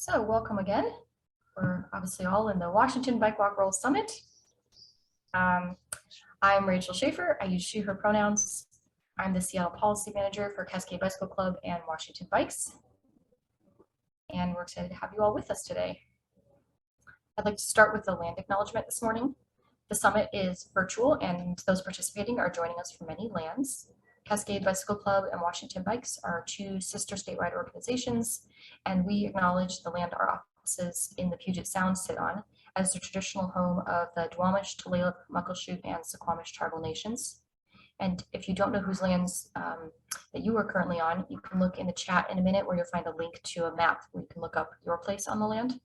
So welcome again. We're obviously all in the Washington Bike Walk Roll Summit. I'm Rachel Schaefer. I use she, her pronouns. I'm the Seattle Policy Manager for Cascade Bicycle Club and Washington Bikes. And we're excited to have you all with us today. I'd like to start with the land acknowledgement this morning. The summit is virtual and those participating are joining us from many lands. Cascade Bicycle Club and Washington Bikes are two sister statewide organizations, and we acknowledge the land our offices in the Puget Sound sit on as the traditional home of the Duwamish, Tulalip, Muckleshoot, and Suquamish tribal nations. And if you don't know whose lands that you are currently on, you can look in the chat in a minute where you'll find a link to a map where you can look up your place on the land.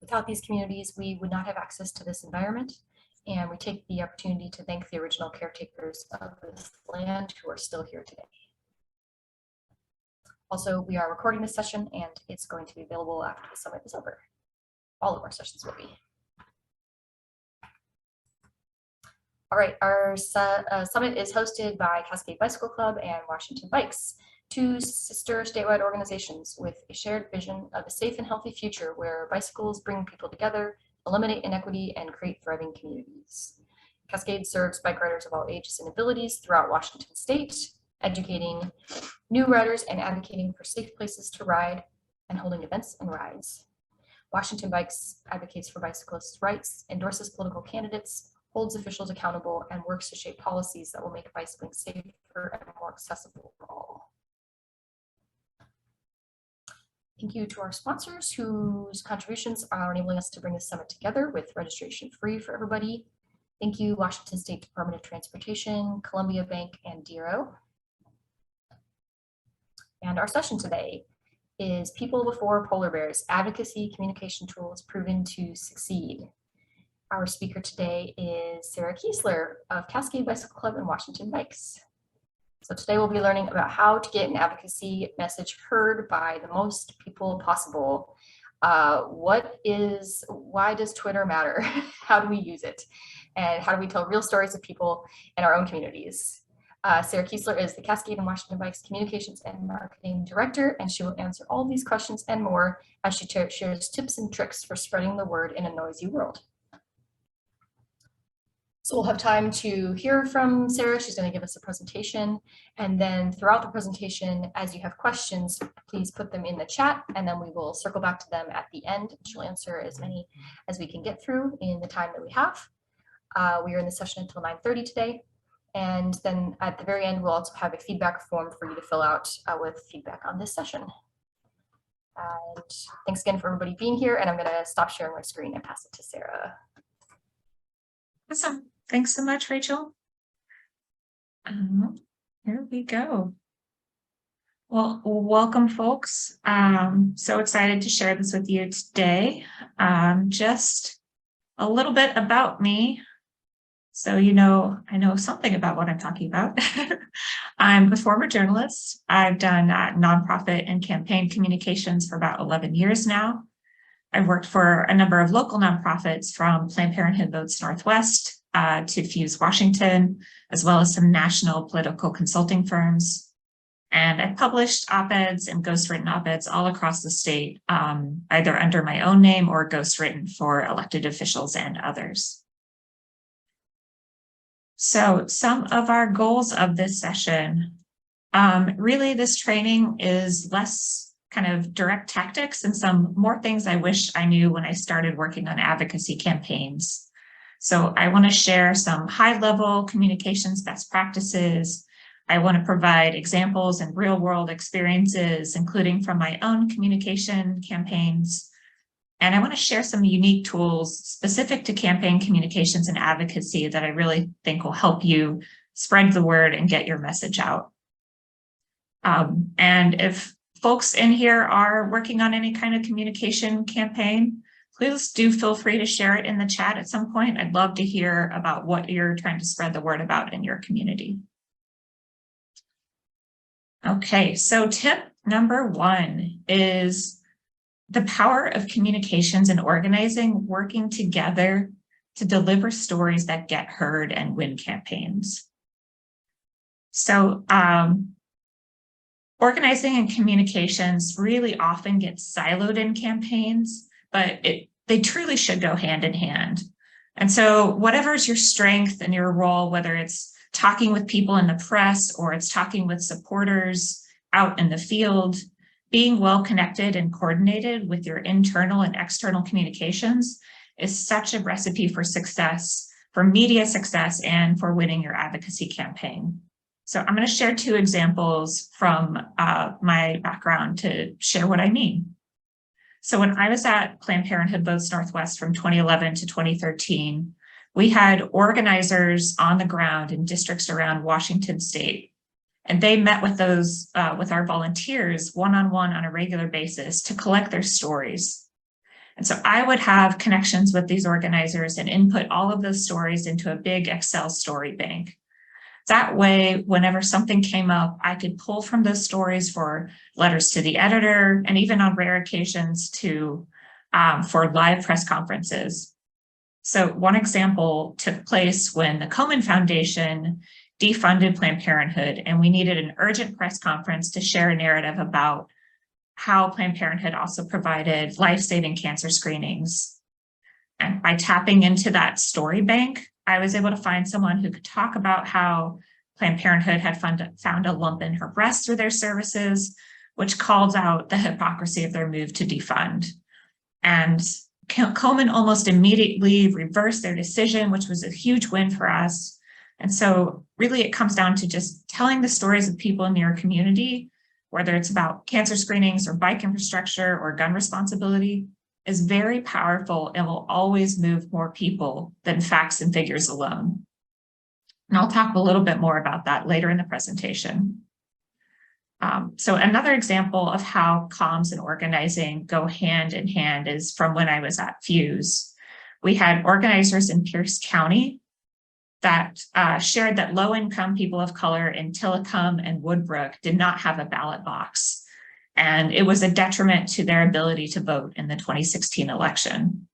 Without these communities, we would not have access to this environment, and we take the opportunity to thank the original caretakers of this land who are still here today. Also, we are recording this session and it's going to be available after the summit is over. All of our sessions will be. All right, our summit is hosted by Cascade Bicycle Club and Washington Bikes, two sister statewide organizations with a shared vision of a safe and healthy future where bicycles bring people together, eliminate inequity, and create thriving communities. Cascade serves bike riders of all ages and abilities throughout Washington state, educating new riders and advocating for safe places to ride and holding events and rides. Washington Bikes advocates for bicyclists' rights, endorses political candidates, holds officials accountable, and works to shape policies that will make bicycling safer and more accessible for all. Thank you to our sponsors whose contributions are enabling us to bring this summit together with registration free for everybody. Thank you, Washington State Department of Transportation, Columbia Bank, and DRO. And our session today is People Before Polar Bears, Advocacy Communication Tools Proven to Succeed. Our speaker today is Sarah Kiesler of Cascade Bicycle Club and Washington Bikes. So today we'll be learning about how to get an advocacy message heard by the most people possible. Why does Twitter matter? How do we use it? And how do we tell real stories of people in our own communities? Sarah Kiesler is the Cascade and Washington Bikes Communications and Marketing Director, and she will answer all these questions and more as she shares tips and tricks for spreading the word in a noisy world. So we'll have time to hear from Sarah. She's going to give us a presentation, and then throughout the presentation, as you have questions, please put them in the chat, and then we will circle back to them at the end. She'll answer as many as we can get through in the time that we have. We are in the session until 9:30 today, and then at the very end, we'll also have a feedback form for you to fill out with feedback on this session. And thanks again for everybody being here, and I'm going to stop sharing my screen and pass it to Sarah. Awesome. Thanks so much, Rachel. Here we go. Well, welcome, folks. So excited to share this with you today. Just a little bit about me. So, I know something about what I'm talking about. I'm a former journalist. I've done nonprofit and campaign communications for about 11 years now. I've worked for a number of local nonprofits from Planned Parenthood Votes Northwest to Fuse Washington, as well as some national political consulting firms. And I've published op-eds and ghostwritten op-eds all across the state, either under my own name or ghostwritten for elected officials and others. So some of our goals of this session, really this training is less kind of direct tactics and some more things I wish I knew when I started working on advocacy campaigns. So I want to share some high-level communications best practices. I want to provide examples and real-world experiences, including from my own communication campaigns. And I want to share some unique tools specific to campaign communications and advocacy that I really think will help you spread the word and get your message out. And if folks in here are working on any kind of communication campaign, please do feel free to share it in the chat at some point. I'd love to hear about what you're trying to spread the word about in your community. Okay, so tip number 1 is the power of communications and organizing, working together to deliver stories that get heard and win campaigns. So Organizing and communications really often get siloed in campaigns, but they truly should go hand in hand. And so whatever's your strength and your role, whether it's talking with people in the press or it's talking with supporters out in the field, being well connected and coordinated with your internal and external communications is such a recipe for success, for media success, and for winning your advocacy campaign. So I'm going to share 2 examples from my background to share what I mean. So when I was at Planned Parenthood Votes Northwest from 2011 to 2013, we had organizers on the ground in districts around Washington State. And they met with with our volunteers one-on-one on a regular basis to collect their stories. And so I would have connections with these organizers and input all of those stories into a big Excel story bank. That way, whenever something came up, I could pull from those stories for letters to the editor, and even on rare occasions for live press conferences. So one example took place when the Komen Foundation defunded Planned Parenthood, and we needed an urgent press conference to share a narrative about how Planned Parenthood also provided life-saving cancer screenings. And by tapping into that story bank, I was able to find someone who could talk about how Planned Parenthood had found a lump in her breast through their services, which called out the hypocrisy of their move to defund. And Komen almost immediately reversed their decision, which was a huge win for us. And so really it comes down to just telling the stories of people in your community, whether it's about cancer screenings or bike infrastructure or gun responsibility, is very powerful and will always move more people than facts and figures alone. And I'll talk a little bit more about that later in the presentation. So another example of how comms and organizing go hand in hand is from when I was at Fuse. We had organizers in Pierce County that shared that low-income people of color in Tillicum and Woodbrook did not have a ballot box. And it was a detriment to their ability to vote in the 2016 election.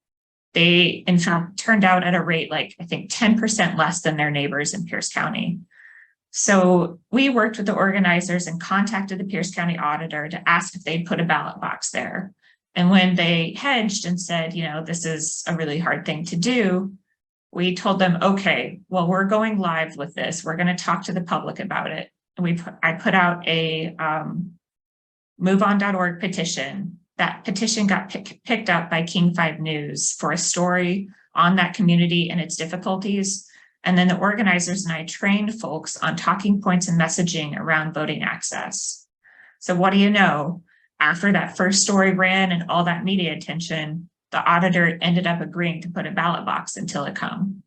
They, in fact, turned out at a rate like, I think, 10% less than their neighbors in Pierce County. So we worked with the organizers and contacted the Pierce County auditor to ask if they'd put a ballot box there. And when they hedged and said, you know, this is a really hard thing to do, we told them, okay, well, we're going live with this. We're going to talk to the public about it. And I put out a MoveOn.org petition. That petition got picked up by King 5 News for a story on that community and its difficulties. And then the organizers and I trained folks on talking points and messaging around voting access. So what do you know? After that first story ran and all that media attention, the auditor ended up agreeing to put a ballot box in Tillicum.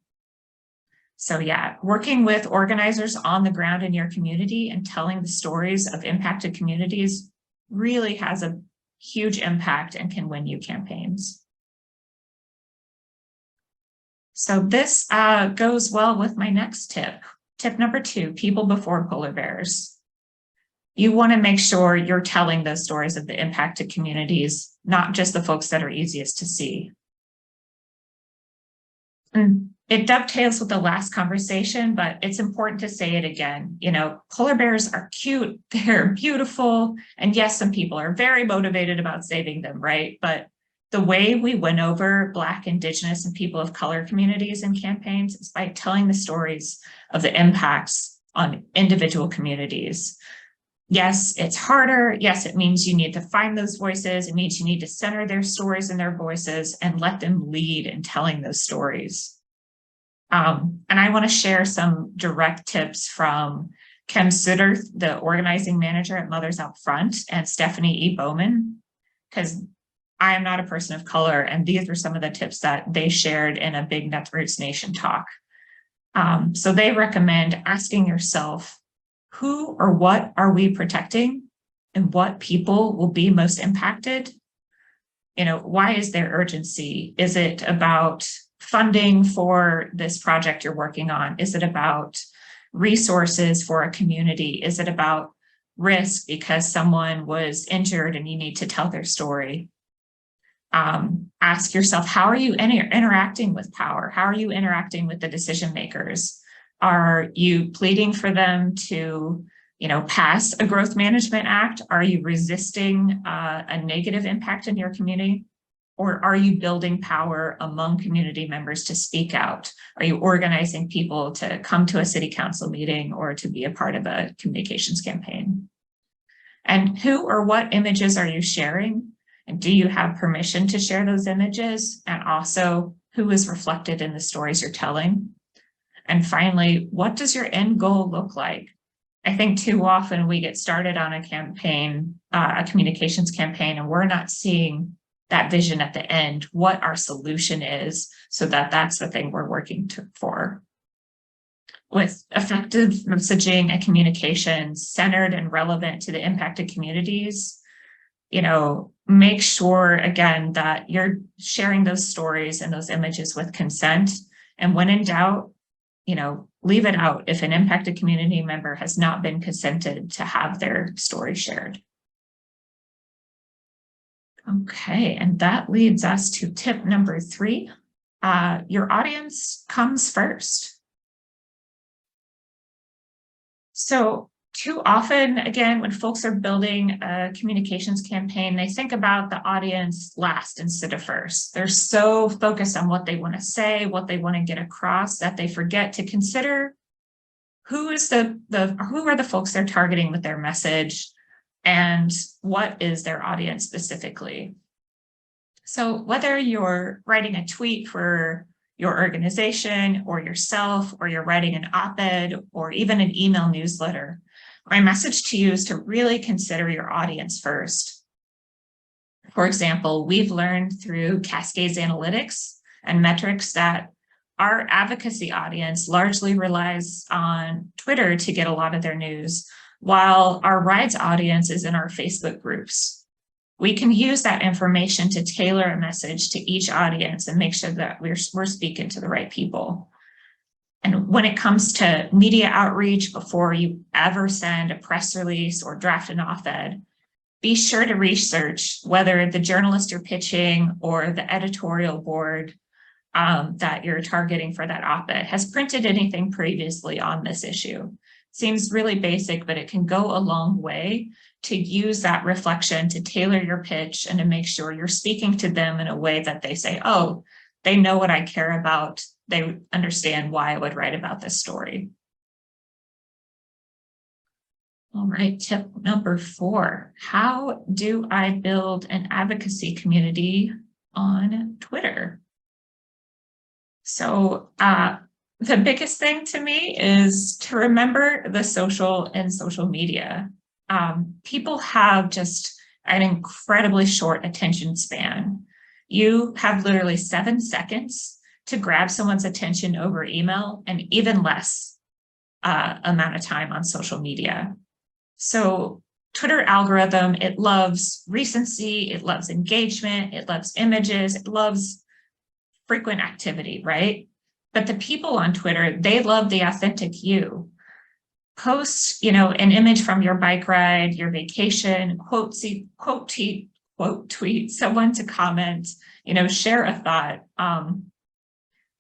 So yeah, working with organizers on the ground in your community and telling the stories of impacted communities really has a huge impact and can win you campaigns. So this goes well with my next tip. Tip number 2, people before polar bears. You want to make sure you're telling those stories of the impacted communities, not just the folks that are easiest to see. And it dovetails with the last conversation, but it's important to say it again. You know, polar bears are cute, they're beautiful, and yes, some people are very motivated about saving them, right? But the way we win over Black, Indigenous, and people of color communities in campaigns is by telling the stories of the impacts on individual communities. Yes, it's harder. Yes, it means you need to find those voices. It means you need to center their stories and their voices and let them lead in telling those stories. And I want to share some direct tips from Kim Sutter, the organizing manager at Mothers Out Front, and Stephanie E. Bowman, because I am not a person of color, and these were some of the tips that they shared in a big Netroots Nation talk. So they recommend asking yourself, who or what are we protecting, and what people will be most impacted? You know, why is there urgency? Is it about funding for this project you're working on? Is it about resources for a community? Is it about risk because someone was injured and you need to tell their story? Ask yourself, how are you interacting with power? How are you interacting with the decision makers? Are you pleading for them to pass a growth management act? Are you resisting a negative impact in your community? Or are you building power among community members to speak out? Are you organizing people to come to a city council meeting or to be a part of a communications campaign? And who or what images are you sharing? And do you have permission to share those images? And also, who is reflected in the stories you're telling? And finally, what does your end goal look like? I think too often we get started on a campaign, a communications campaign, and we're not seeing that vision at the end, what our solution is, so that that's the thing we're working for. With effective messaging and communication centered and relevant to the impacted communities, make sure, again, that you're sharing those stories and those images with consent. And when in doubt, leave it out if an impacted community member has not been consented to have their story shared. Okay, and that leads us to tip number 3. Your audience comes first. So too often, again, when folks are building a communications campaign, they think about the audience last instead of first. They're so focused on what they want to say, what they want to get across, that they forget to consider who are the folks they're targeting with their message, and what is their audience specifically. So whether you're writing a tweet for your organization or yourself, or you're writing an op-ed or even an email newsletter, my message to you is to really consider your audience first. For example, we've learned through Cascades Analytics and metrics that our advocacy audience largely relies on Twitter to get a lot of their news, while our rides audience is in our Facebook groups. We can use that information to tailor a message to each audience and make sure that we're speaking to the right people. And when it comes to media outreach, before you ever send a press release or draft an op-ed, be sure to research whether the journalist you're pitching or the editorial board that you're targeting for that op-ed has printed anything previously on this issue. Seems really basic, but it can go a long way to use that reflection to tailor your pitch and to make sure you're speaking to them in a way that they say, oh, they know what I care about. They understand why I would write about this story. All right, tip number 4. How do I build an advocacy community on Twitter? So the biggest thing to me is to remember the social and social media. People have just an incredibly short attention span. You have literally 7 seconds to grab someone's attention over email, and even less amount of time on social media. So Twitter algorithm, it loves recency, it loves engagement, it loves images, it loves frequent activity, right? But the people on Twitter, they love the authentic you. Post, an image from your bike ride, your vacation, quote tweet someone to comment, share a thought.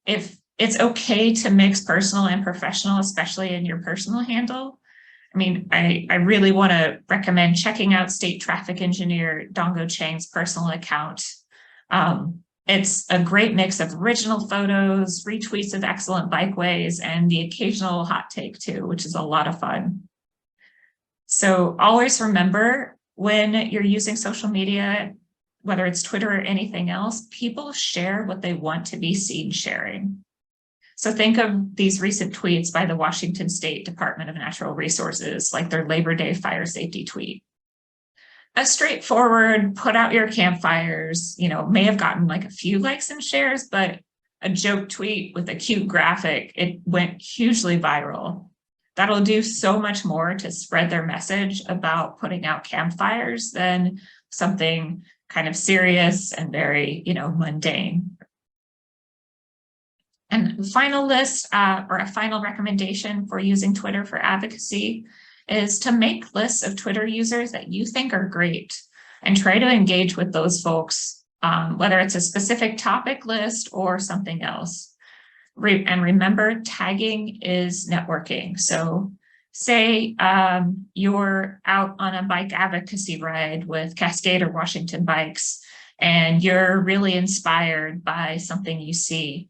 If it's okay to mix personal and professional, especially in your personal handle. I mean, I really want to recommend checking out state traffic engineer Dongo Chang's personal account. It's a great mix of original photos, retweets of excellent bikeways, and the occasional hot take too, which is a lot of fun. So always remember, when you're using social media, whether it's Twitter or anything else, people share what they want to be seen sharing. So think of these recent tweets by the Washington State Department of Natural Resources, like their Labor Day fire safety tweet. A straightforward, put out your campfires, may have gotten like a few likes and shares, but a joke tweet with a cute graphic, it went hugely viral. That'll do so much more to spread their message about putting out campfires than something kind of serious and very, mundane. And the final list or a final recommendation for using Twitter for advocacy is to make lists of Twitter users that you think are great and try to engage with those folks, whether it's a specific topic list or something else. And remember, tagging is networking. So say you're out on a bike advocacy ride with Cascade or Washington Bikes, and you're really inspired by something you see.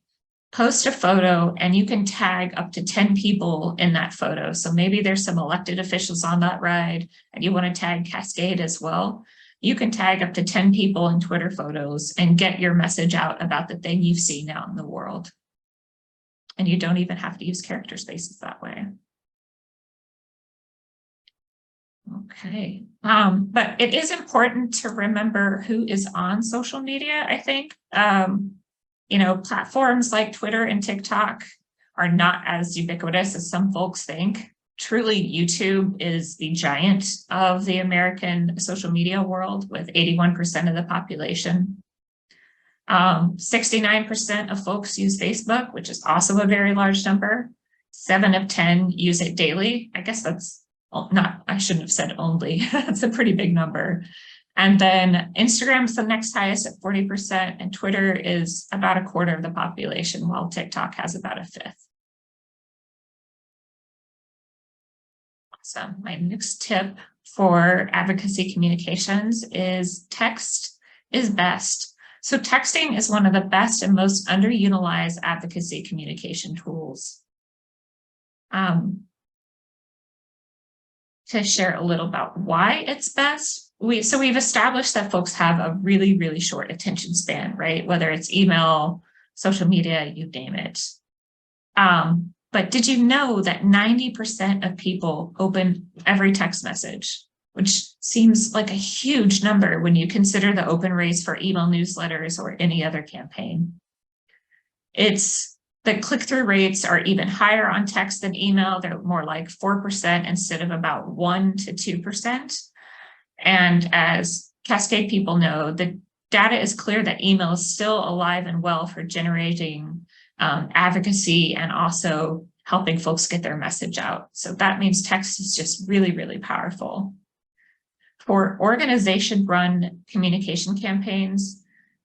Post a photo and you can tag up to 10 people in that photo. So maybe there's some elected officials on that ride and you want to tag Cascade as well. You can tag up to 10 people in Twitter photos and get your message out about the thing you've seen out in the world. And you don't even have to use character spaces that way. Okay, but it is important to remember who is on social media, I think. You know, platforms like Twitter and TikTok are not as ubiquitous as some folks think. Truly, YouTube is the giant of the American social media world with 81% of the population. 69% of folks use Facebook, which is also a very large number. 7 of 10 use it daily. I guess that's not, I shouldn't have said only. That's a pretty big number. And then Instagram's the next highest at 40%, and Twitter is about a quarter of the population, while TikTok has about a fifth. So my next tip for advocacy communications is text is best. So texting is one of the best and most underutilized advocacy communication tools. To share a little about why it's best. We've established that folks have a really, really short attention span, right? Whether it's email, social media, you name it. But did you know that 90% of people open every text message, which seems like a huge number when you consider the open rates for email newsletters or any other campaign? The click-through rates are even higher on text than email. They're more like 4% instead of about 1 to 2%. And as Cascade people know, the data is clear that email is still alive and well for generating advocacy and also helping folks get their message out. So that means text is just really, really powerful. For organization-run communication campaigns,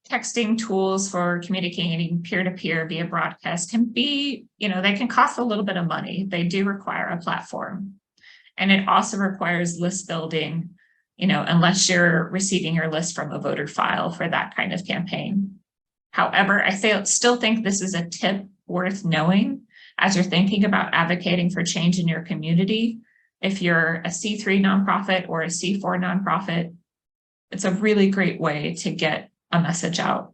texting tools for communicating peer-to-peer via broadcast can be, they can cost a little bit of money. They do require a platform. And it also requires list building, unless you're receiving your list from a voter file for that kind of campaign. However, I still think this is a tip worth knowing as you're thinking about advocating for change in your community. If you're a C3 nonprofit or a C4 nonprofit, it's a really great way to get a message out.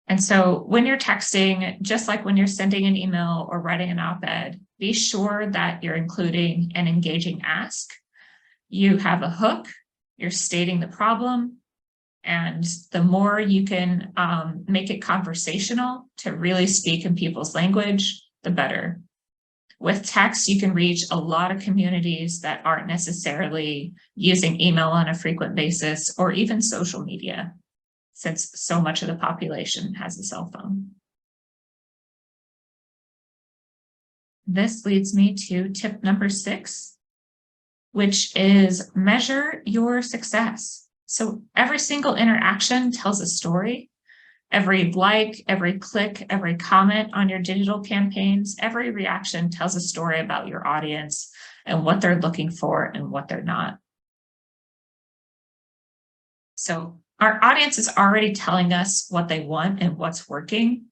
And so when you're texting, just like when you're sending an email or writing an op-ed, be sure that you're including an engaging ask. You have a hook, you're stating the problem, and the more you can make it conversational to really speak in people's language, the better. With text, you can reach a lot of communities that aren't necessarily using email on a frequent basis or even social media, since so much of the population has a cell phone. This leads me to tip number 6, which is measure your success. So every single interaction tells a story. Every like, every click, every comment on your digital campaigns, every reaction tells a story about your audience and what they're looking for and what they're not. So our audience is already telling us what they want and what's working.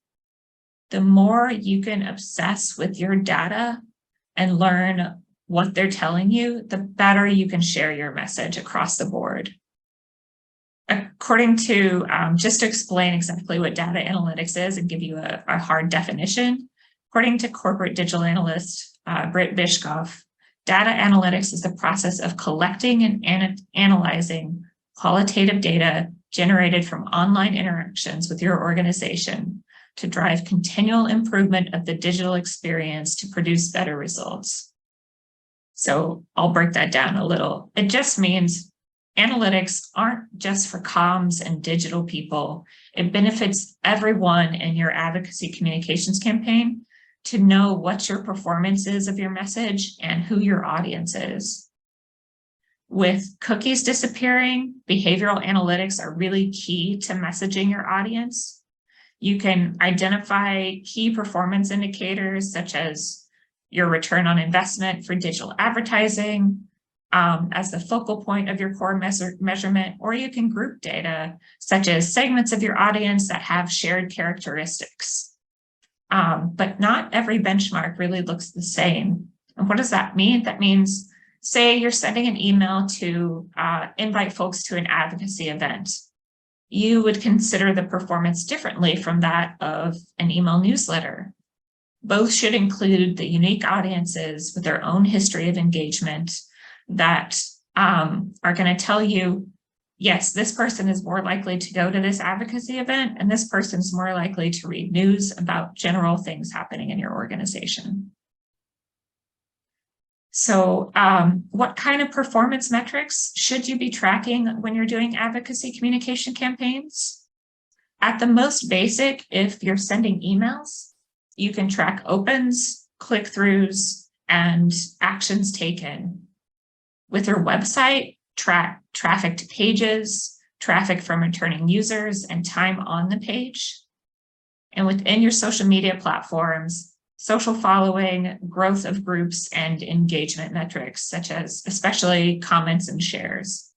The more you can obsess with your data and learn what they're telling you, the better you can share your message across the board. According to, just to explain exactly what data analytics is and give you a hard definition, according to corporate digital analyst Britt Bishkoff, data analytics is the process of collecting and analyzing qualitative data generated from online interactions with your organization to drive continual improvement of the digital experience to produce better results. So I'll break that down a little. It just means analytics aren't just for comms and digital people. It benefits everyone in your advocacy communications campaign to know what your performance is of your message and who your audience is. With cookies disappearing, behavioral analytics are really key to messaging your audience. You can identify key performance indicators such as your return on investment for digital advertising as the focal point of your core measurement, or you can group data such as segments of your audience that have shared characteristics. But not every benchmark really looks the same. And what does that mean? That means, say you're sending an email to invite folks to an advocacy event. You would consider the performance differently from that of an email newsletter. Both should include the unique audiences with their own history of engagement that are going to tell you, yes, this person is more likely to go to this advocacy event, and this person's more likely to read news about general things happening in your organization. So what kind of performance metrics should you be tracking when you're doing advocacy communication campaigns? At the most basic, if you're sending emails, you can track opens, click-throughs, and actions taken. With your website, track traffic to pages, traffic from returning users, and time on the page. And within your social media platforms, social following, growth of groups, and engagement metrics, such as especially comments and shares.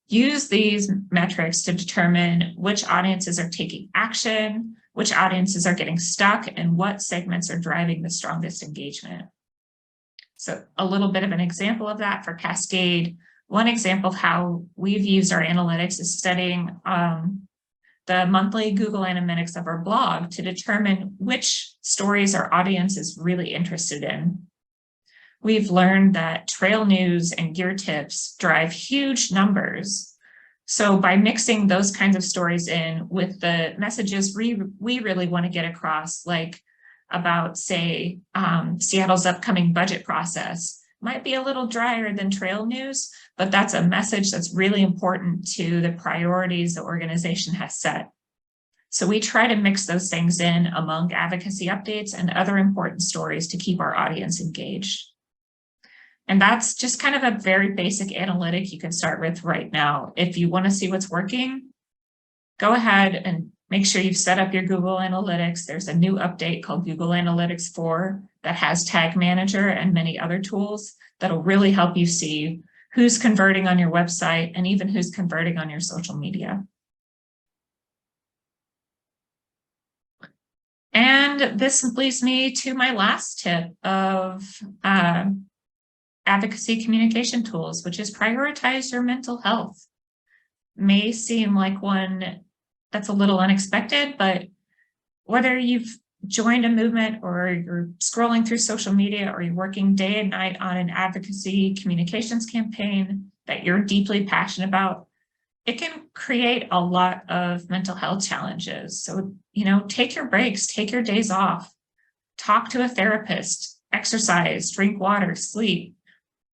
Use these metrics to determine which audiences are taking action, which audiences are getting stuck, and what segments are driving the strongest engagement. So a little bit of an example of that for Cascade. One example of how we've used our analytics is studying the monthly Google Analytics of our blog to determine which stories our audience is really interested in. We've learned that trail news and gear tips drive huge numbers. So by mixing those kinds of stories in with the messages we really want to get across, like about, say, Seattle's upcoming budget process, might be a little drier than trail news, but that's a message that's really important to the priorities the organization has set. So we try to mix those things in among advocacy updates and other important stories to keep our audience engaged. And that's just kind of a very basic analytic you can start with right now. If you want to see what's working, go ahead and make sure you've set up your Google Analytics. There's a new update called Google Analytics 4 that has Tag Manager and many other tools that'll really help you see who's converting on your website and even who's converting on your social media. And this leads me to my last tip of advocacy communication tools, which is prioritize your mental health. May seem like one that's a little unexpected, but whether you've joined a movement or you're scrolling through social media or you're working day and night on an advocacy communications campaign that you're deeply passionate about, it can create a lot of mental health challenges. So, take your breaks, take your days off, talk to a therapist, exercise, drink water, sleep.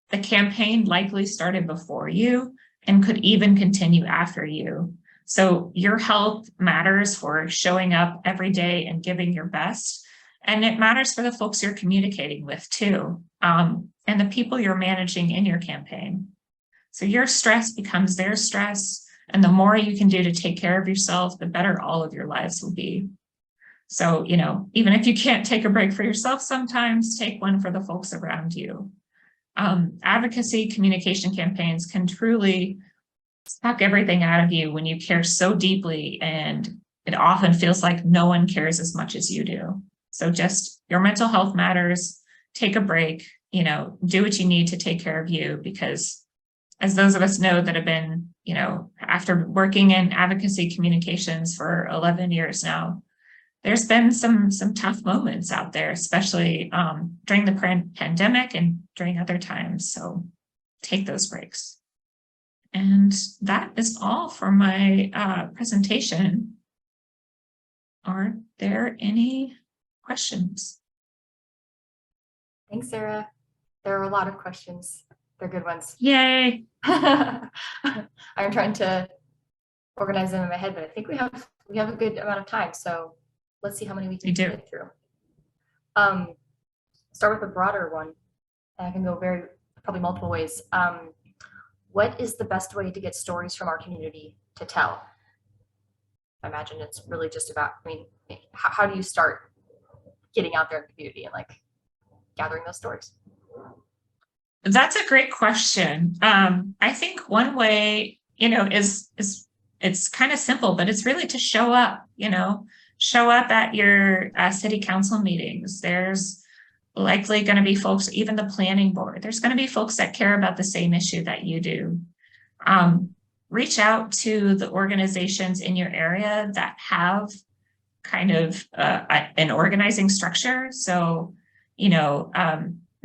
The campaign likely started before you and could even continue after you. So your health matters for showing up every day and giving your best. And it matters for the folks you're communicating with too, and the people you're managing in your campaign. So your stress becomes their stress. And the more you can do to take care of yourself, the better all of your lives will be. So, even if you can't take a break for yourself, sometimes take one for the folks around you. Advocacy communication campaigns can truly suck everything out of you when you care so deeply, and it often feels like no one cares as much as you do. So just your mental health matters. Take a break, do what you need to take care of you, because as those of us know that have been, after working in advocacy communications for 11 years now, there's been some tough moments out there, especially during the pandemic and during other times. So take those breaks. And that is all for my presentation. Are there any questions? Thanks, Sarah. There are a lot of questions. They're good ones. Yay. I'm trying to organize them in my head, but I think we have a good amount of time. So let's see how many we can get through. Start with a broader one. And I can go probably multiple ways. What is the best way to get stories from our community to tell? I imagine it's really just about, how do you start getting out there in the community and gathering those stories? That's a great question. I think one way, is it's kind of simple, but it's really to show up, show up at your city council meetings. There's likely going to be folks, even the planning board, there's going to be folks that care about the same issue that you do. Reach out to the organizations in your area that have kind of an organizing structure. So,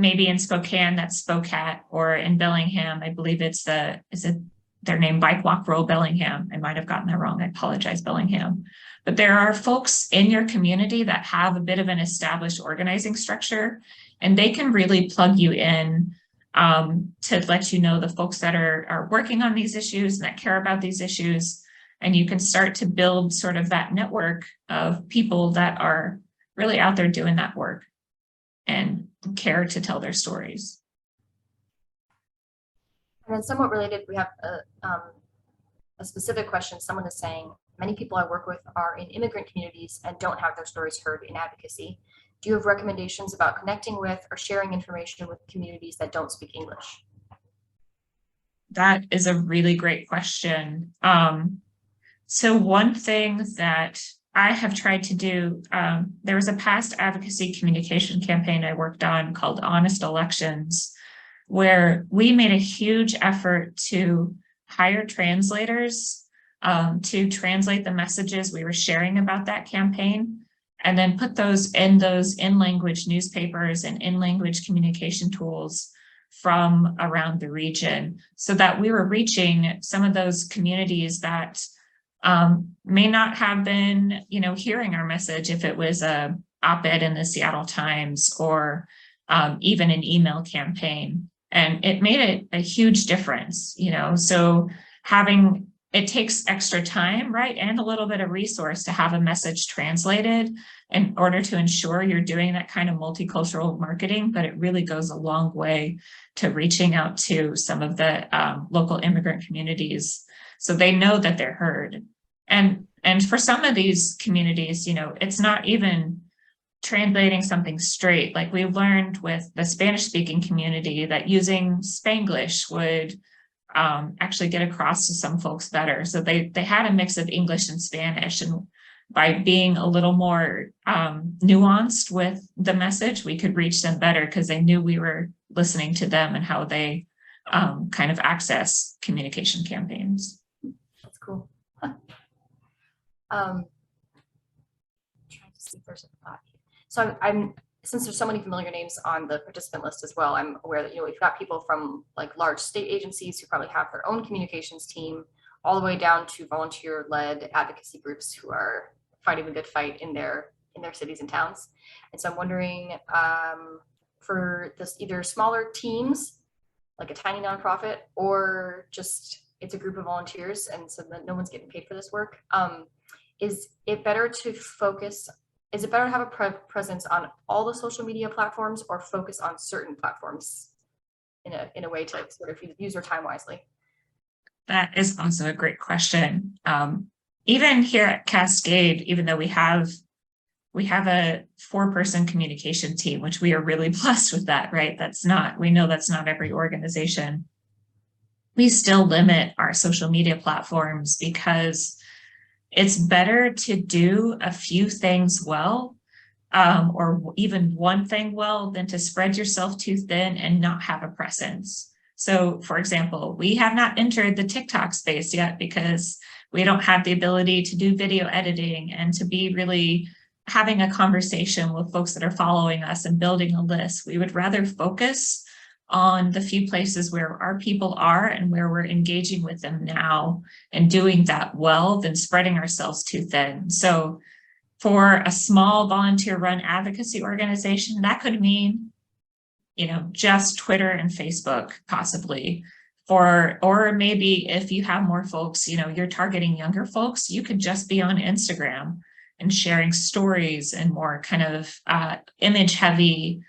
maybe in Spokane, that's Spocat, or in Bellingham, I believe is it their name, Bike Walk Roll Bellingham. I might have gotten that wrong. I apologize, Bellingham. But there are folks in your community that have a bit of an established organizing structure, and they can really plug you in to let you know the folks that are working on these issues and that care about these issues. And you can start to build sort of that network of people that are really out there doing that work and care to tell their stories. And then somewhat related, we have a specific question. Someone is saying, many people I work with are in immigrant communities and don't have their stories heard in advocacy. Do you have recommendations about connecting with or sharing information with communities that don't speak English? That is a really great question. So one thing that I have tried to do, there was a past advocacy communication campaign I worked on called Honest Elections, where we made a huge effort to hire translators to translate the messages we were sharing about that campaign, and then put those in language newspapers and in language communication tools from around the region, so that we were reaching some of those communities that may not have been, hearing our message if it was a op-ed in the Seattle Times or even an email campaign. And it made a huge difference, so it takes extra time, right? And a little bit of resource to have a message translated in order to ensure you're doing that kind of multicultural marketing, but it really goes a long way to reaching out to some of the local immigrant communities, so they know that they're heard. And for some of these communities, it's not even translating something straight. Like we learned with the Spanish speaking community that using Spanglish would actually get across to some folks better. So they had a mix of English and Spanish, and by being a little more nuanced with the message, we could reach them better because they knew we were listening to them and how they kind of access communication campaigns. That's cool. Trying to see if there's a thought. So I'm since there's so many familiar names on the participant list as well, I'm aware that we've got people from like large state agencies who probably have their own communications team, all the way down to volunteer-led advocacy groups who are fighting the good fight in their cities and towns. And so I'm wondering for this either smaller teams, like a tiny nonprofit, or just it's a group of volunteers and so that no one's getting paid for this work. Is it better to focus? Is it better to have a presence on all the social media platforms, or focus on certain platforms in a way to sort of use your time wisely? That is also a great question. Even here at Cascade, even though we have a 4-person communication team, which we are really blessed with that, right? We know that's not every organization. We still limit our social media platforms because it's better to do a few things well, or even one thing well, than to spread yourself too thin and not have a presence. So, for example, we have not entered the TikTok space yet because we don't have the ability to do video editing and to be really having a conversation with folks that are following us and building a list. We would rather focus on the few places where our people are and where we're engaging with them now and doing that well than spreading ourselves too thin. So for a small volunteer-run advocacy organization, that could mean, just Twitter and Facebook possibly. Or maybe if you have more folks, you're targeting younger folks, you could just be on Instagram and sharing stories and more kind of image-heavy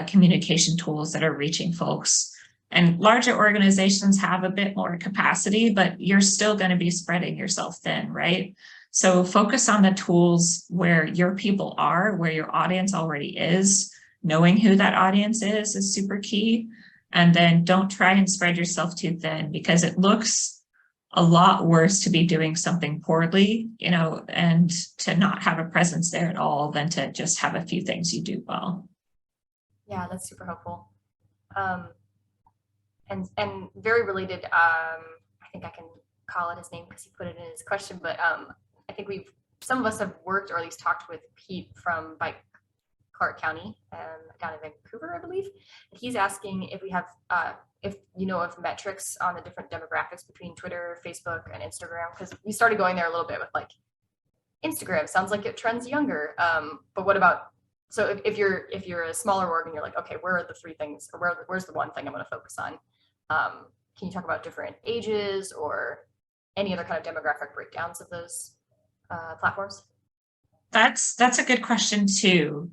communication tools that are reaching folks. And larger organizations have a bit more capacity, but you're still going to be spreading yourself thin, right? So focus on the tools where your people are, where your audience already is, knowing who that audience is super key. And then don't try and spread yourself too thin, because it looks a lot worse to be doing something poorly, you know, and to not have a presence there at all than to just have a few things you do well. Yeah, that's super helpful. And very related, I think I can call it his name because he put it in his question, but I think some of us have worked or at least talked with Pete from Bike Clark County, down in Vancouver, I believe. He's asking if we have, if you know of metrics on the different demographics between Twitter, Facebook, and Instagram, because we started going there a little bit with like Instagram sounds like it trends younger, but what about, so if you're a smaller org and you're like, okay, where are the three things, or where's the one thing I'm going to focus on? Can you talk about different ages or any other kind of demographic breakdowns of those platforms? That's a good question too.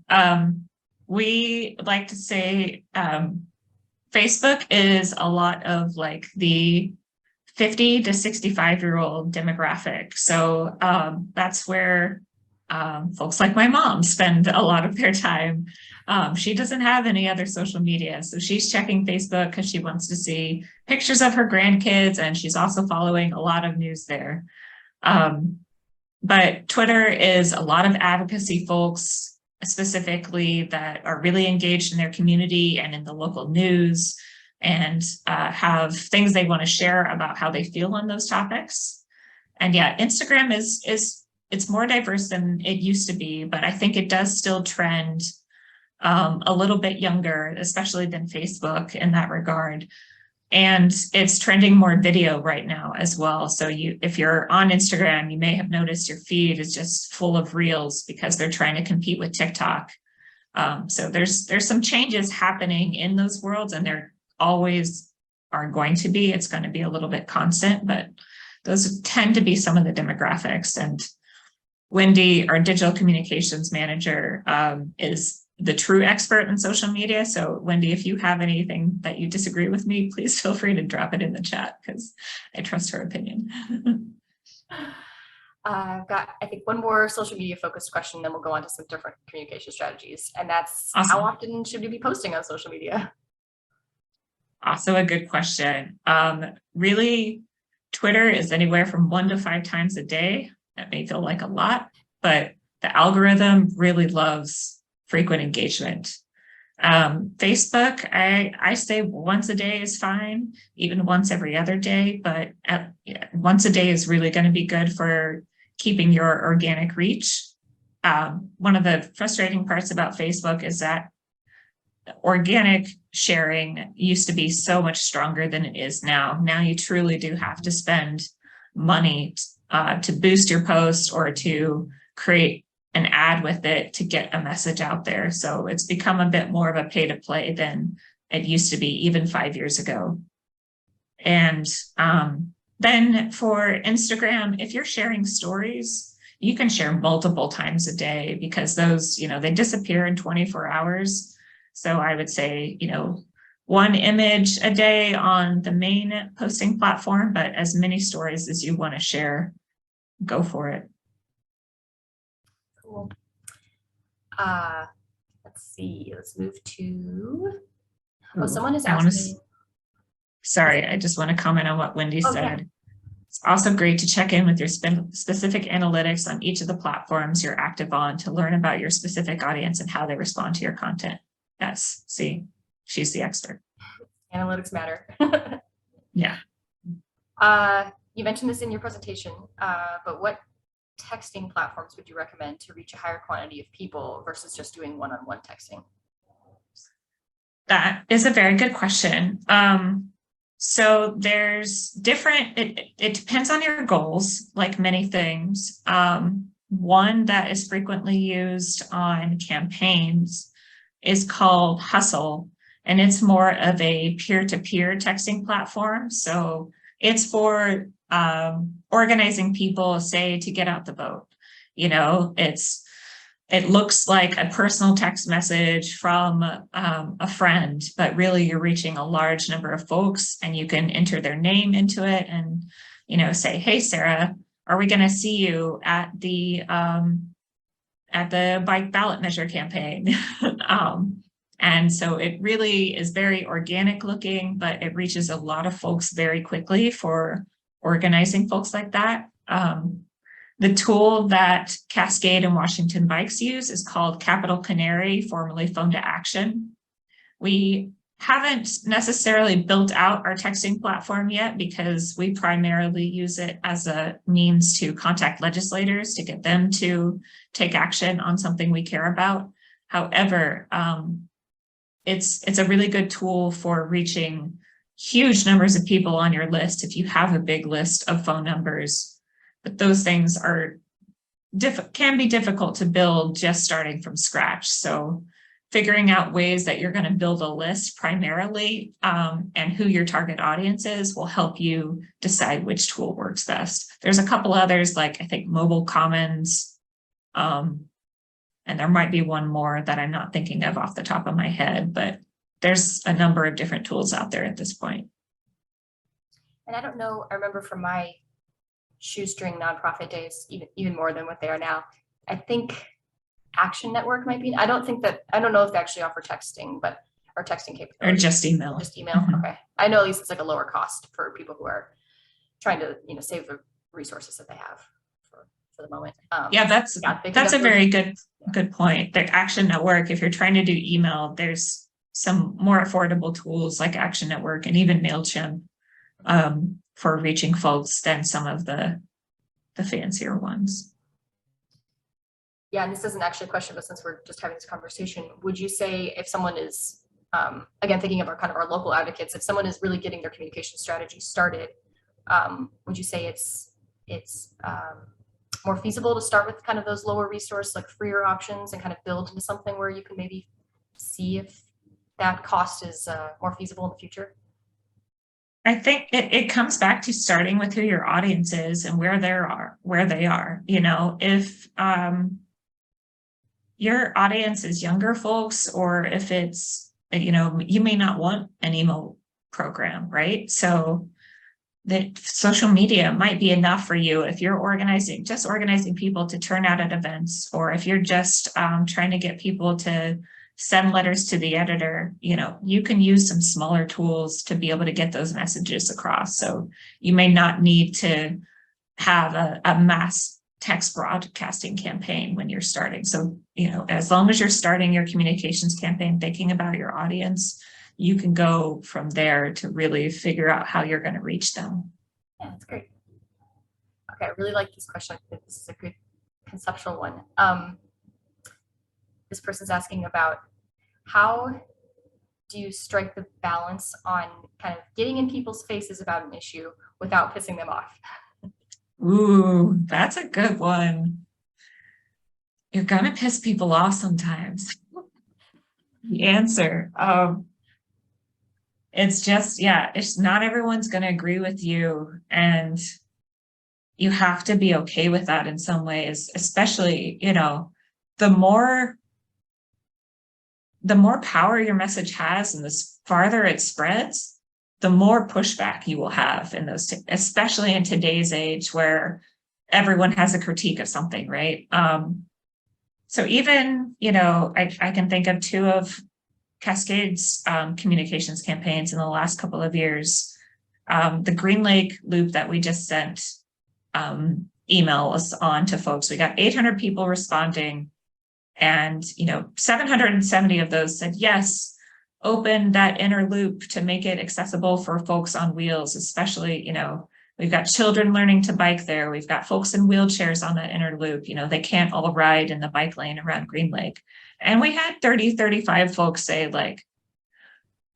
We like to say Facebook is a lot of like the 50 to 65-year-old demographic. So that's where folks like my mom spend a lot of their time. She doesn't have any other social media, so she's checking Facebook because she wants to see pictures of her grandkids, and she's also following a lot of news there. But Twitter is a lot of advocacy folks, specifically that are really engaged in their community and in the local news, and have things they want to share about how they feel on those topics. And yeah, Instagram is it's more diverse than it used to be, but I think it does still trend a little bit younger, especially than Facebook in that regard. And it's trending more video right now as well. So if you're on Instagram, you may have noticed your feed is just full of reels because they're trying to compete with TikTok. So there's some changes happening in those worlds, and there always are going to be. It's going to be a little bit constant, but those tend to be some of the demographics. And Wendy, our digital communications manager, is the true expert in social media. So Wendy, if you have anything that you disagree with me, please feel free to drop it in the chat because I trust her opinion. I've got, I think, one more social media focused question, then we'll go on to some different communication strategies. And that's Awesome. How often should we be posting on social media? Also a good question. Really, Twitter is anywhere from 1 to 5 times a day. That may feel like a lot, but the algorithm really loves frequent engagement. Facebook, I say once a day is fine, even once every other day, but once a day is really going to be good for keeping your organic reach. One of the frustrating parts about Facebook is that organic sharing used to be so much stronger than it is now. Now you truly do have to spend money to boost your post or to create an ad with it to get a message out there. So it's become a bit more of a pay to play than it used to be even 5 years ago. And then for Instagram, if you're sharing stories, you can share multiple times a day because those, they disappear in 24 hours. So I would say, 1 image a day on the main posting platform, but as many stories as you want to share, go for it. Cool. Let's see. Let's move to. Oh, someone is asking. Sorry, I just want to comment on what Wendy said. Yeah. It's also great to check in with your specific analytics on each of the platforms you're active on to learn about your specific audience and how they respond to your content. Yes, see, she's the expert. Analytics matter. Yeah. You mentioned this in your presentation, but what texting platforms would you recommend to reach a higher quantity of people versus just doing one-on-one texting? That is a very good question. So there's different, it depends on your goals, like many things. One that is frequently used on campaigns is called Hustle, and it's more of a peer-to-peer texting platform. So it's for organizing people, say, to get out the vote. It looks like a personal text message from a friend, but really you're reaching a large number of folks, and you can enter their name into it and, say, hey, Sarah, are we going to see you at the bike ballot measure campaign? And so it really is very organic looking, but it reaches a lot of folks very quickly for organizing folks like that. The tool that Cascade and Washington Bikes use is called Capital Canary, formerly Phone to Action. We haven't necessarily built out our texting platform yet because we primarily use it as a means to contact legislators to get them to take action on something we care about. However, it's a really good tool for reaching huge numbers of people on your list if you have a big list of phone numbers. But those things are can be difficult to build just starting from scratch. So figuring out ways that you're going to build a list primarily and who your target audience is will help you decide which tool works best. There's a couple others, like I think Mobile Commons, and there might be one more that I'm not thinking of off the top of my head, but there's a number of different tools out there at this point. And I don't know, I remember from my shoestring nonprofit days, even more than what they are now, I think Action Network might be, I don't know if they actually offer texting, but or texting capability. Or just email. Just email, okay. I know at least it's like a lower cost for people who are trying to, save the resources that they have for the moment. Yeah, that's a very good point. The Action Network, if you're trying to do email, there's some more affordable tools like Action Network and even MailChimp for reaching folks than some of the fancier ones. Yeah, and this isn't actually a question, but since we're just having this conversation, would you say if someone is, again, thinking of our local advocates, if someone is really getting their communication strategy started, would you say it's more feasible to start with kind of those lower resource, like freer options, and kind of build into something where you can maybe see if that cost is more feasible in the future? I think it comes back to starting with who your audience is and where they are. If your audience is younger folks, or if it's, you may not want an email program, right? So that social media might be enough for you if you're organizing people to turn out at events, or if you're just trying to get people to send letters to the editor. You can use some smaller tools to be able to get those messages across. So you may not need to have a mass text broadcasting campaign when you're starting. So, as long as you're starting your communications campaign thinking about your audience, you can go from there to really figure out how you're going to reach them. Yeah, that's great. Okay, I really like this question. I think this is a good conceptual one. This person's asking about how do you strike the balance on kind of getting in people's faces about an issue without pissing them off? Ooh, that's a good one. You're going to piss people off sometimes. The answer. It's just, it's not everyone's going to agree with you. And you have to be okay with that in some ways, especially, the more power your message has and the farther it spreads, the more pushback you will have in those, especially in today's age where everyone has a critique of something, right? So even, I can think of two of Cascade's communications campaigns in the last couple of years. The Green Lake loop that we just sent emails on to folks, we got 800 people responding, and 770 of those said yes, open that inner loop to make it accessible for folks on wheels, especially, we've got children learning to bike there. We've got folks in wheelchairs on that inner loop. They can't all ride in the bike lane around Green Lake. And we had 35 folks say, like,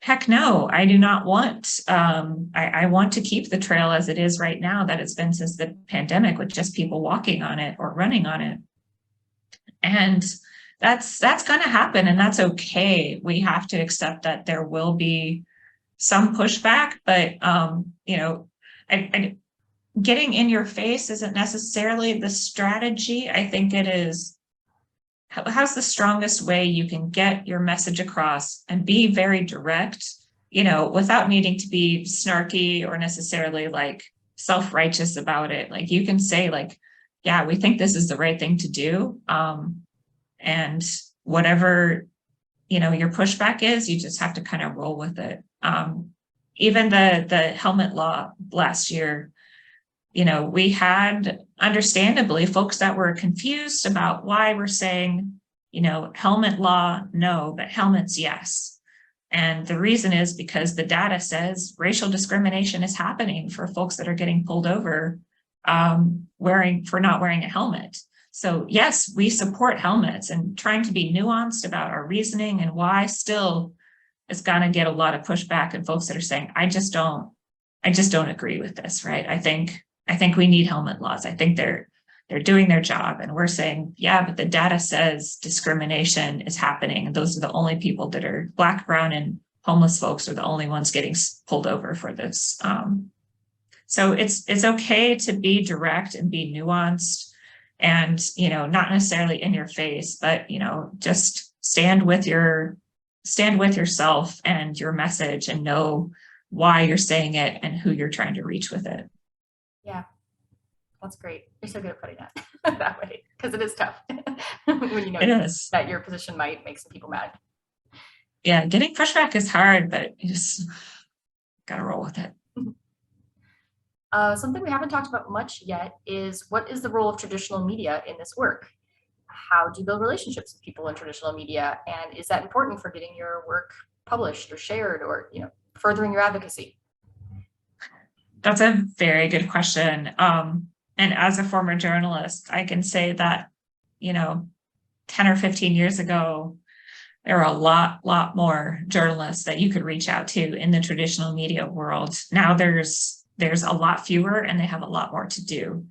heck no, I do not want, I want to keep the trail as it is right now, that it's been since the pandemic, with just people walking on it or running on it. And that's going to happen, and that's okay. We have to accept that there will be some pushback, but getting in your face isn't necessarily the strategy. I think it is, how's the strongest way you can get your message across and be very direct, without needing to be snarky or necessarily like self-righteous about it. Like, you can say, like, yeah, we think this is the right thing to do. And whatever your pushback is, you just have to kind of roll with it. Even the helmet law last year, we had understandably folks that were confused about why we're saying, helmet law, no, but helmets, yes. And the reason is because the data says racial discrimination is happening for folks that are getting pulled over for not wearing a helmet. So yes, we support helmets, and trying to be nuanced about our reasoning and why still is going to get a lot of pushback, and folks that are saying, I just don't agree with this, right? I think we need helmet laws. I think they're doing their job. And we're saying, yeah, but the data says discrimination is happening. And those are the only people that are Black, brown, and homeless folks are the only ones getting pulled over for this. So it's okay to be direct and be nuanced and, not necessarily in your face, but, just stand with yourself and your message and know why you're saying it and who you're trying to reach with it. Yeah, that's great. You're so good at putting that that way, because it is tough when you know It is. that your position might make some people mad. Yeah, getting pushback is hard, but you just gotta roll with it. Something we haven't talked about much yet is, what is the role of traditional media in this work? How do you build relationships with people in traditional media? And is that important for getting your work published or shared, or furthering your advocacy? That's a very good question. And as a former journalist, I can say that, 10 or 15 years ago, there were a lot more journalists that you could reach out to in the traditional media world. Now there's a lot fewer, and they have a lot more to do.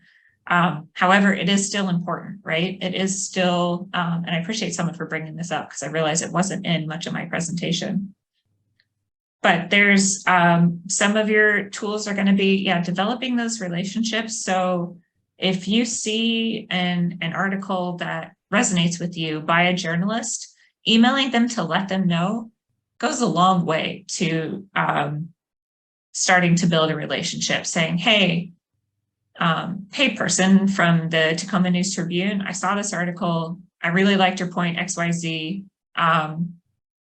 However, it is still important, right? It is still, and I appreciate someone for bringing this up, because I realized it wasn't in much of my presentation. But there's some of your tools are going to be, developing those relationships. So if you see an article that resonates with you by a journalist, emailing them to let them know goes a long way to starting to build a relationship, saying, hey, person from the Tacoma News Tribune, I saw this article. I really liked your point, XYZ.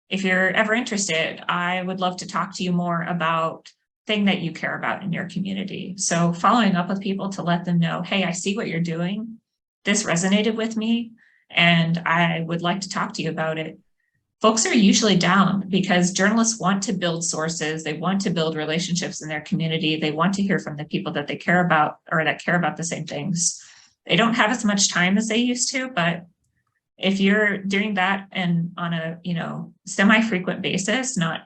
If you're ever interested, I would love to talk to you more about thing that you care about in your community. So following up with people to let them know, hey, I see what you're doing. This resonated with me, and I would like to talk to you about it. Folks are usually down, because journalists want to build sources. They want to build relationships in their community. They want to hear from the people that they care about, or that care about the same things. They don't have as much time as they used to, but if you're doing that and on a, semi-frequent basis, not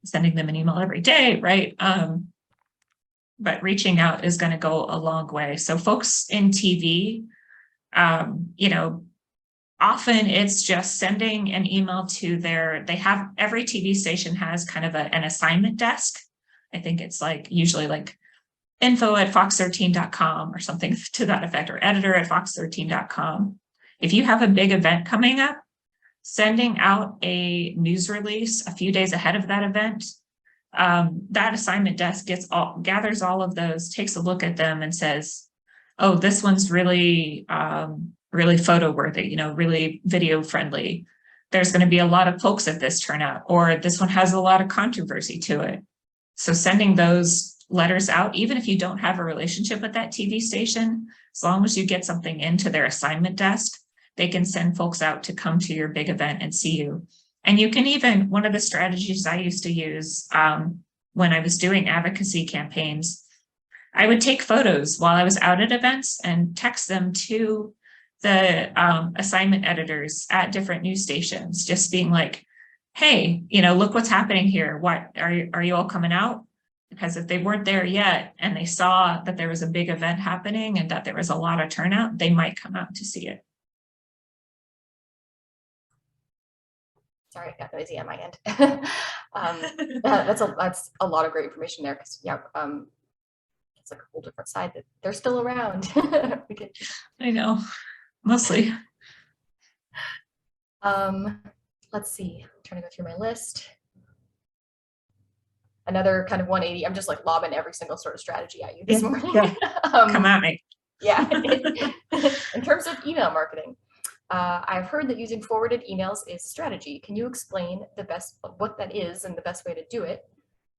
sending them an email every day, right? But reaching out is going to go a long way. So folks in TV, often it's just sending an email to every TV station has kind of an assignment desk. I think it's usually info@fox13.com or something to that effect, or editor@fox13.com. If you have a big event coming up, sending out a news release a few days ahead of that event, that assignment desk gathers all of those, takes a look at them, and says, oh, this one's really photo worthy, really video friendly. There's going to be a lot of folks at this turnout, or this one has a lot of controversy to it. So sending those letters out, even if you don't have a relationship with that TV station, as long as you get something into their assignment desk, they can send folks out to come to your big event and see you. And you can even, one of the strategies I used to use when I was doing advocacy campaigns, I would take photos while I was out at events and text them to the assignment editors at different news stations, just being like, hey, look what's happening here. What are you all coming out? Because if they weren't there yet and they saw that there was a big event happening and that there was a lot of turnout, they might come out to see it. Sorry, I got noisy on my end. That's a lot of great information there, because it's like a whole different side that they're still around. I know, mostly. Let's see. I'm trying to go through my list. Another kind of 180. I'm just lobbing every single sort of strategy at you this morning. Yeah. Come at me. Yeah. In terms of email marketing, I've heard that using forwarded emails is strategy. Can you explain what that is and the best way to do it?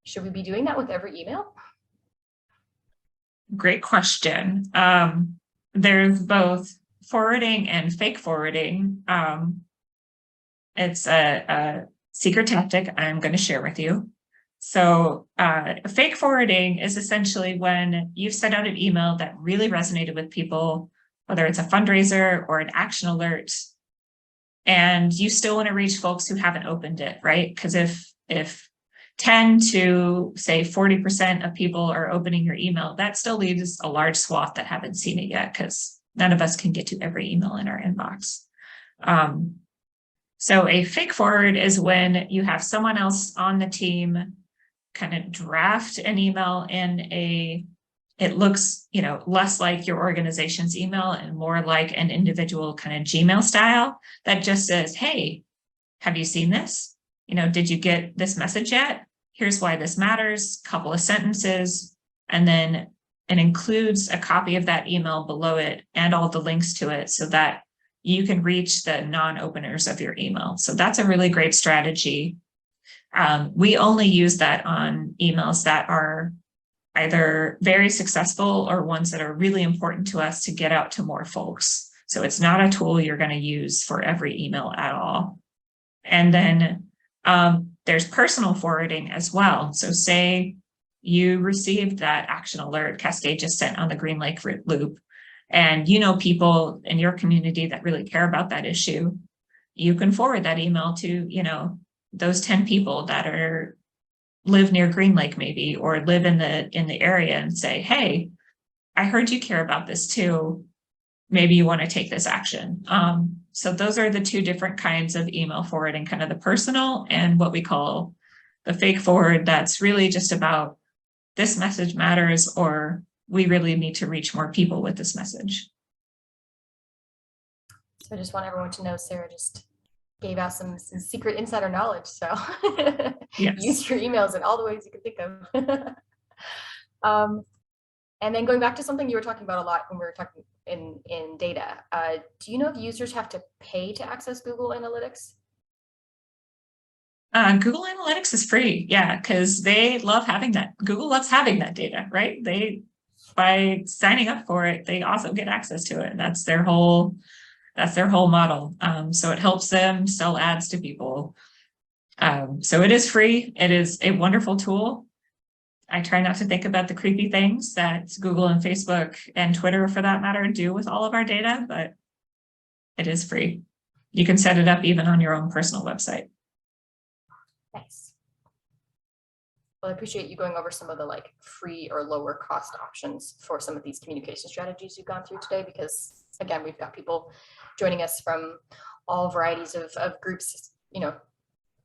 Should we be doing that with every email? Great question. There's both forwarding and fake forwarding. It's a secret tactic I'm going to share with you. So fake forwarding is essentially when you've sent out an email that really resonated with people, whether it's a fundraiser or an action alert, and you still want to reach folks who haven't opened it, right? Because if 10 to say 40% of people are opening your email, that still leaves a large swath that haven't seen it yet, because none of us can get to every email in our inbox. So a fake forward is when you have someone else on the team kind of draft an email in it looks, less like your organization's email and more like an individual kind of Gmail style that just says, hey, have you seen this? Did you get this message yet? Here's why this matters, couple of sentences, and then it includes a copy of that email below it and all the links to it so that you can reach the non-openers of your email. So that's a really great strategy. We only use that on emails that are either very successful or ones that are really important to us to get out to more folks. So it's not a tool you're going to use for every email at all. And then there's personal forwarding as well. So say you received that action alert Cascade just sent on the Green Lake Loop, and people in your community that really care about that issue, you can forward that email to, those 10 people that live near Green Lake maybe, or live in the area, and say, hey, I heard you care about this too. Maybe you want to take this action. So those are the two different kinds of email forwarding, kind of the personal and what we call the fake forward. That's really just about this message matters, or we really need to reach more people with this message. So I just want everyone to know Sarah just gave out some secret insider knowledge. So Yes. Use your emails in all the ways you can think of. And then going back to something you were talking about a lot when we were talking in data, do you know if users have to pay to access Google Analytics? Google Analytics is free, yeah, because they love having that. Google loves having that data, right? By signing up for it, they also get access to it. That's their whole model. So it helps them sell ads to people. So it is free. It is a wonderful tool. I try not to think about the creepy things that Google and Facebook and Twitter, for that matter, do with all of our data, but it is free. You can set it up even on your own personal website. Nice. Well, I appreciate you going over some of the free or lower cost options for some of these communication strategies you've gone through today, because again, we've got people joining us from all varieties of groups,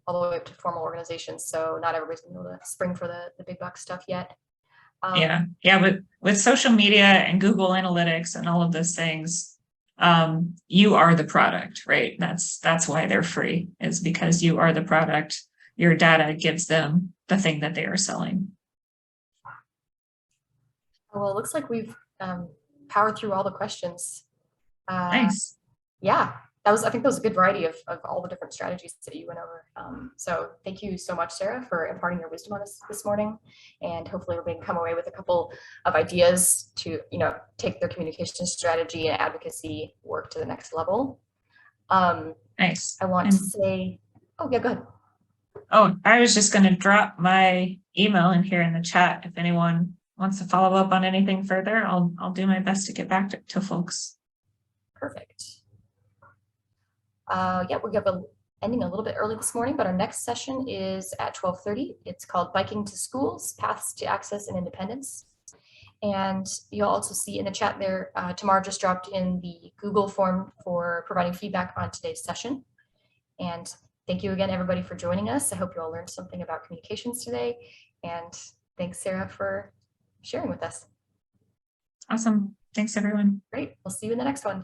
all the way up to formal organizations. So not everybody's been able to spring for the big bucks stuff yet. Yeah. With social media and Google Analytics and all of those things, you are the product, right? That's why they're free, is because you are the product. Your data gives them the thing that they are selling. Well, it looks like we've powered through all the questions. Nice. Yeah, I think that was a good variety of all the different strategies that you went over. So thank you so much, Sarah, for imparting your wisdom on us this morning. And hopefully we can come away with a couple of ideas to, take their communication strategy and advocacy work to the next level. Nice. I want to say, oh yeah, go ahead. Oh, I was just going to drop my email in here in the chat. If anyone wants to follow up on anything further, I'll do my best to get back to folks. Perfect. Yeah, we have ending a little bit early this morning, but our next session is at 12:30. It's called Biking to Schools, Paths to Access and Independence. And you'll also see in the chat there, Tamar just dropped in the Google form for providing feedback on today's session. And thank you again, everybody, for joining us. I hope you all learned something about communications today. And thanks, Sarah, for sharing with us. Awesome. Thanks, everyone. Great. We'll see you in the next one.